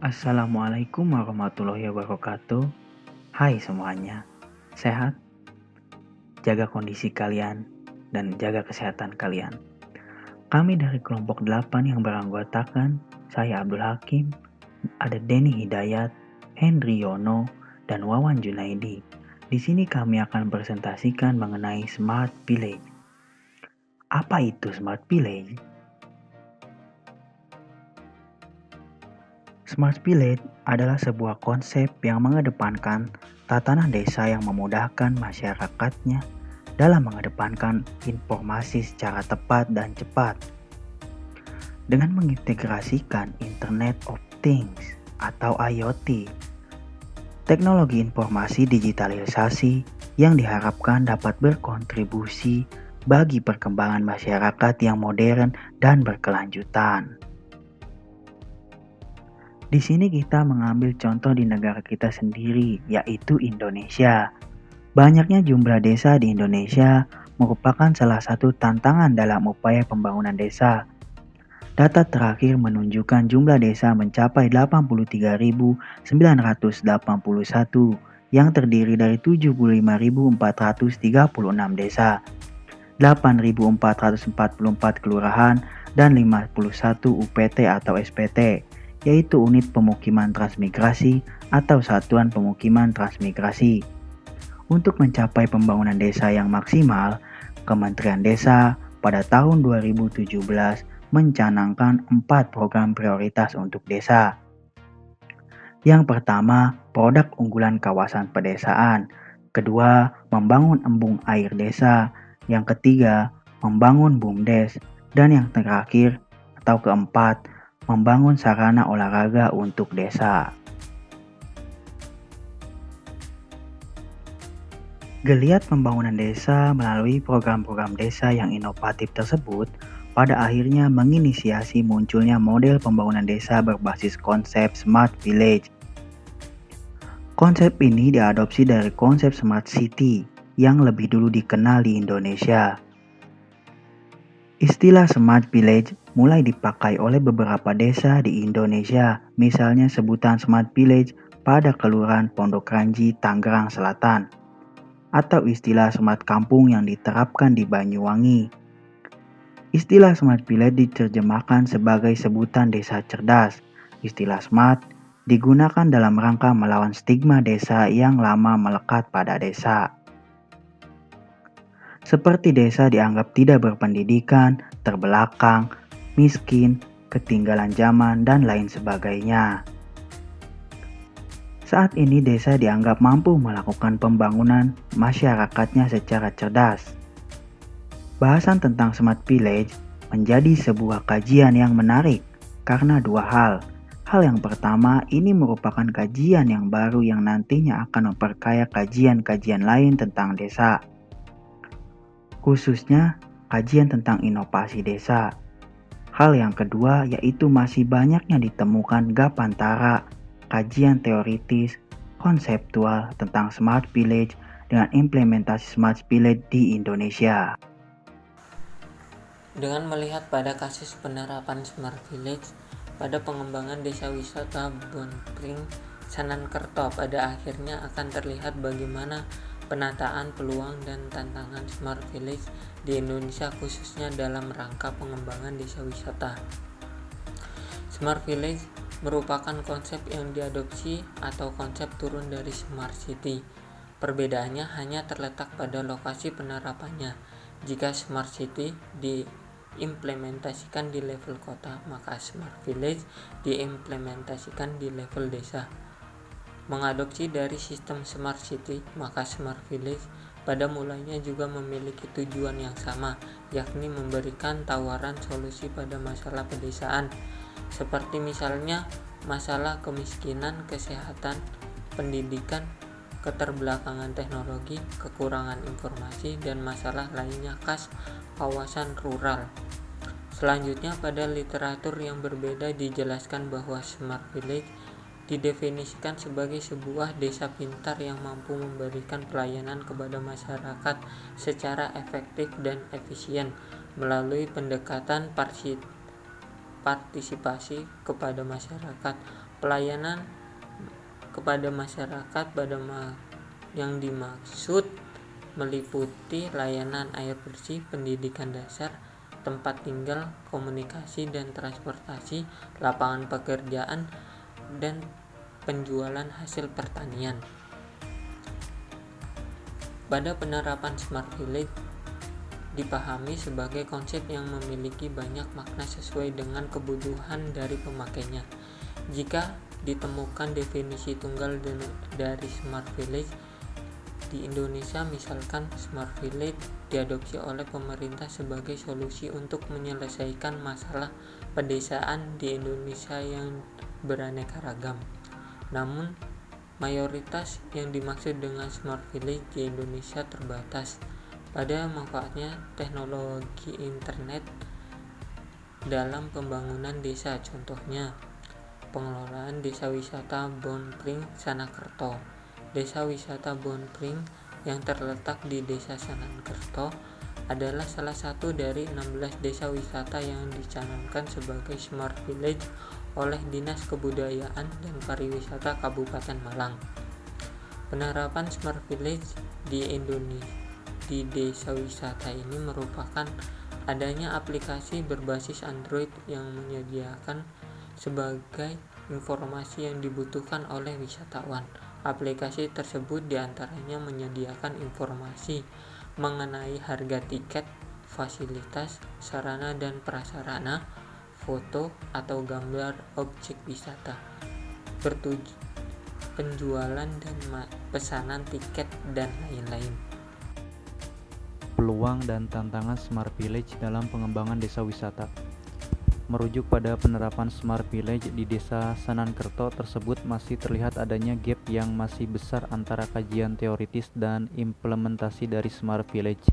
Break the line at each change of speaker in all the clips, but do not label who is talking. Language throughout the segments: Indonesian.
Assalamualaikum warahmatullahi wabarakatuh. Hai semuanya, sehat? Jaga kondisi kalian dan jaga kesehatan kalian. Kami dari kelompok 8 yang beranggotakan saya Abdul Hakim, ada Denny Hidayat, Henry Yono, dan Wawan Junaidi. Di sini kami akan presentasikan mengenai Smart Village. Apa itu Smart Village? Smart Village adalah sebuah konsep yang mengedepankan tatanan desa yang memudahkan masyarakatnya dalam mengedepankan informasi secara tepat dan cepat. Dengan mengintegrasikan Internet of Things atau IoT, teknologi informasi digitalisasi yang diharapkan dapat berkontribusi bagi perkembangan masyarakat yang modern dan berkelanjutan. Di sini kita mengambil contoh di negara kita sendiri, yaitu Indonesia. Banyaknya jumlah desa di Indonesia merupakan salah satu tantangan dalam upaya pembangunan desa. Data terakhir menunjukkan jumlah desa mencapai 83.981 yang terdiri dari 75.436 desa, 8.444 kelurahan, dan 51 UPT atau SPT, yaitu unit pemukiman transmigrasi atau satuan pemukiman transmigrasi. Untuk mencapai pembangunan desa yang maksimal, Kementerian Desa pada tahun 2017 mencanangkan 4 program prioritas untuk desa. Yang pertama, produk unggulan kawasan pedesaan. Kedua, membangun embung air desa. Yang ketiga, membangun BUMDes. Dan yang terakhir atau keempat, membangun sarana olahraga untuk desa. Geliat pembangunan desa melalui program-program desa yang inovatif tersebut pada akhirnya menginisiasi munculnya model pembangunan desa berbasis konsep Smart Village. Konsep ini diadopsi dari konsep Smart City yang lebih dulu dikenal di Indonesia. Istilah Smart Village mulai dipakai oleh beberapa desa di Indonesia, misalnya sebutan Smart Village pada Kelurahan Pondok Ranji, Tangerang Selatan, atau istilah Smart Kampung yang diterapkan di Banyuwangi. Istilah Smart Village diterjemahkan sebagai sebutan desa cerdas. Istilah Smart digunakan dalam rangka melawan stigma desa yang lama melekat pada desa. Seperti desa dianggap tidak berpendidikan, terbelakang, miskin, ketinggalan zaman, dan lain sebagainya. Saat ini desa dianggap mampu melakukan pembangunan masyarakatnya secara cerdas. Bahasan tentang Smart Village menjadi sebuah kajian yang menarik karena dua hal. Hal yang pertama, ini merupakan kajian yang baru yang nantinya akan memperkaya kajian-kajian lain tentang desa. Khususnya kajian tentang inovasi desa. Hal yang kedua yaitu masih banyaknya ditemukan gap antara kajian teoritis, konseptual tentang Smart Village dengan implementasi Smart Village di Indonesia.
Dengan melihat pada kasus penerapan Smart Village pada pengembangan desa wisata Bonpring Sanankerto, pada akhirnya akan terlihat bagaimana penataan peluang dan tantangan Smart Village di Indonesia khususnya dalam rangka pengembangan desa wisata. Smart Village merupakan konsep yang diadopsi atau konsep turun dari Smart City. Perbedaannya hanya terletak pada lokasi penerapannya. Jika Smart City diimplementasikan di level kota, maka Smart Village diimplementasikan di level desa. Mengadopsi dari sistem Smart City, maka Smart Village pada mulanya juga memiliki tujuan yang sama, yakni memberikan tawaran solusi pada masalah pedesaan, seperti misalnya masalah kemiskinan, kesehatan, pendidikan, keterbelakangan teknologi, kekurangan informasi, dan masalah lainnya khas kawasan rural. Selanjutnya, pada literatur yang berbeda dijelaskan bahwa Smart Village didefinisikan sebagai sebuah desa pintar yang mampu memberikan pelayanan kepada masyarakat secara efektif dan efisien melalui pendekatan partisipasi kepada masyarakat, Pelayanan kepada masyarakat yang dimaksud meliputi layanan air bersih, pendidikan dasar, tempat tinggal, komunikasi dan transportasi, lapangan pekerjaan, dan penjualan hasil pertanian. Pada penerapan Smart Village dipahami sebagai konsep yang memiliki banyak makna sesuai dengan kebutuhan dari pemakainya. Jika ditemukan definisi tunggal dari Smart Village di Indonesia, misalkan Smart Village diadopsi oleh pemerintah sebagai solusi untuk menyelesaikan masalah pedesaan di Indonesia yang beraneka ragam. Namun, mayoritas yang dimaksud dengan Smart Village di Indonesia terbatas pada manfaatnya teknologi internet dalam pembangunan desa. Contohnya, pengelolaan desa wisata Bonpring Sanakerto. Desa wisata Bonpring yang terletak di Desa Sanakerto adalah salah satu dari 16 desa wisata yang dicanangkan sebagai Smart Village oleh Dinas Kebudayaan dan Pariwisata Kabupaten Malang. Penerapan Smart Village di Indonesia di desa wisata ini merupakan adanya aplikasi berbasis Android yang menyediakan sebagai informasi yang dibutuhkan oleh wisatawan. Aplikasi tersebut diantaranya menyediakan informasi mengenai harga tiket, fasilitas, sarana dan prasarana, foto atau gambar objek wisata, penjualan dan pesanan tiket, dan lain-lain.
Peluang dan tantangan Smart Village dalam pengembangan desa wisata. Merujuk pada penerapan Smart Village di Desa Sanankerto tersebut, masih terlihat adanya gap yang masih besar antara kajian teoritis dan implementasi dari Smart Village.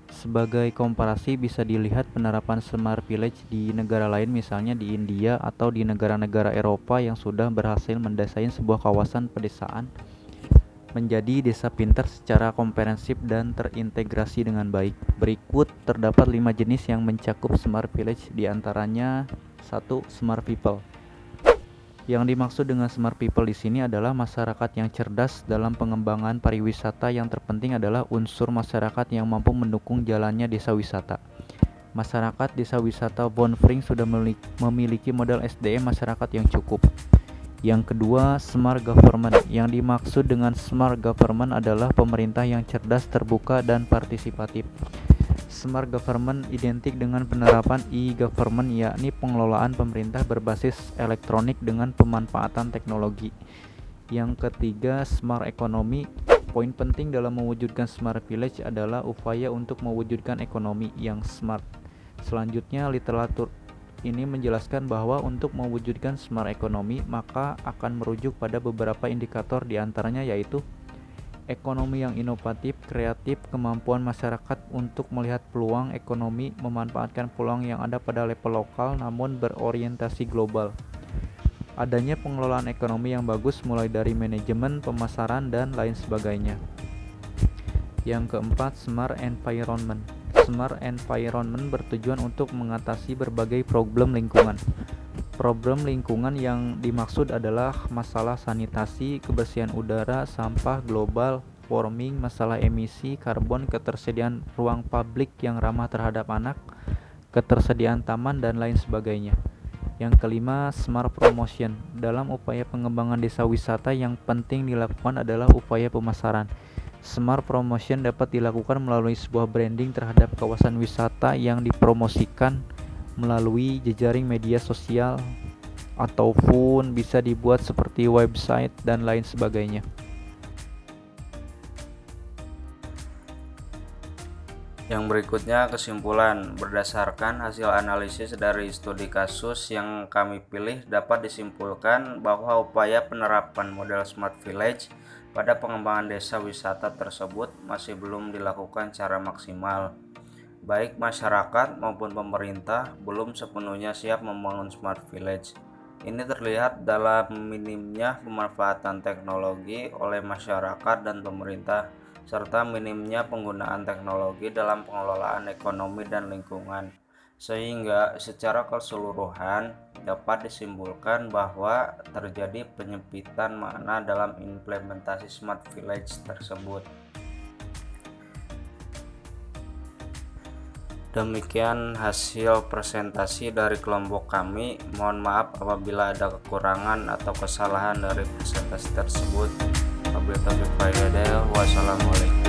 Sebagai komparasi, bisa dilihat penerapan Smart Village di negara lain, misalnya di India atau di negara-negara Eropa yang sudah berhasil mendesain sebuah kawasan pedesaan menjadi desa pintar secara komprehensif dan terintegrasi dengan baik. Berikut terdapat 5 jenis yang mencakup Smart Village, diantaranya 1. Smart People. Yang dimaksud dengan Smart People di sini adalah masyarakat yang cerdas. Dalam pengembangan pariwisata, yang terpenting adalah unsur masyarakat yang mampu mendukung jalannya desa wisata. Masyarakat desa wisata Bonpring sudah memiliki modal SDM masyarakat yang cukup. Yang kedua, Smart Government. Yang dimaksud dengan Smart Government adalah pemerintah yang cerdas, terbuka, dan partisipatif. Smart Government identik dengan penerapan e-government, yakni pengelolaan pemerintah berbasis elektronik dengan pemanfaatan teknologi. Yang ketiga, Smart Economy. Poin penting dalam mewujudkan Smart Village adalah upaya untuk mewujudkan ekonomi yang smart. Selanjutnya, literatur ini menjelaskan bahwa untuk mewujudkan smart economy maka akan merujuk pada beberapa indikator, diantaranya yaitu ekonomi yang inovatif, kreatif, kemampuan masyarakat untuk melihat peluang ekonomi, memanfaatkan peluang yang ada pada level lokal namun berorientasi global, adanya pengelolaan ekonomi yang bagus mulai dari manajemen, pemasaran, dan lain sebagainya. Yang keempat, Smart Environment. Smart Environment bertujuan untuk mengatasi berbagai problem lingkungan. Problem lingkungan yang dimaksud adalah masalah sanitasi, kebersihan udara, sampah, global warming, masalah emisi karbon, ketersediaan ruang publik yang ramah terhadap anak, ketersediaan taman, dan lain sebagainya. Yang kelima, Smart Promotion. Dalam upaya pengembangan desa wisata, yang penting dilakukan adalah upaya pemasaran. Smart Promotion dapat dilakukan melalui sebuah branding terhadap kawasan wisata yang dipromosikan melalui jejaring media sosial ataupun bisa dibuat seperti website dan lain sebagainya.
Yang berikutnya kesimpulan. Berdasarkan hasil analisis dari studi kasus yang kami pilih, dapat disimpulkan bahwa upaya penerapan model Smart Village pada pengembangan desa wisata tersebut masih belum dilakukan secara maksimal. Baik masyarakat maupun pemerintah belum sepenuhnya siap membangun Smart Village. Ini terlihat dalam minimnya pemanfaatan teknologi oleh masyarakat dan pemerintah, serta minimnya penggunaan teknologi dalam pengelolaan ekonomi dan lingkungan. sehingga secara keseluruhan dapat disimpulkan bahwa terjadi penyempitan makna dalam implementasi Smart Village tersebut. Demikian hasil presentasi dari kelompok kami. Mohon maaf apabila ada kekurangan atau kesalahan dari presentasi tersebut. Wabillahi taufiq wal hidayah. Wassalamualaikum.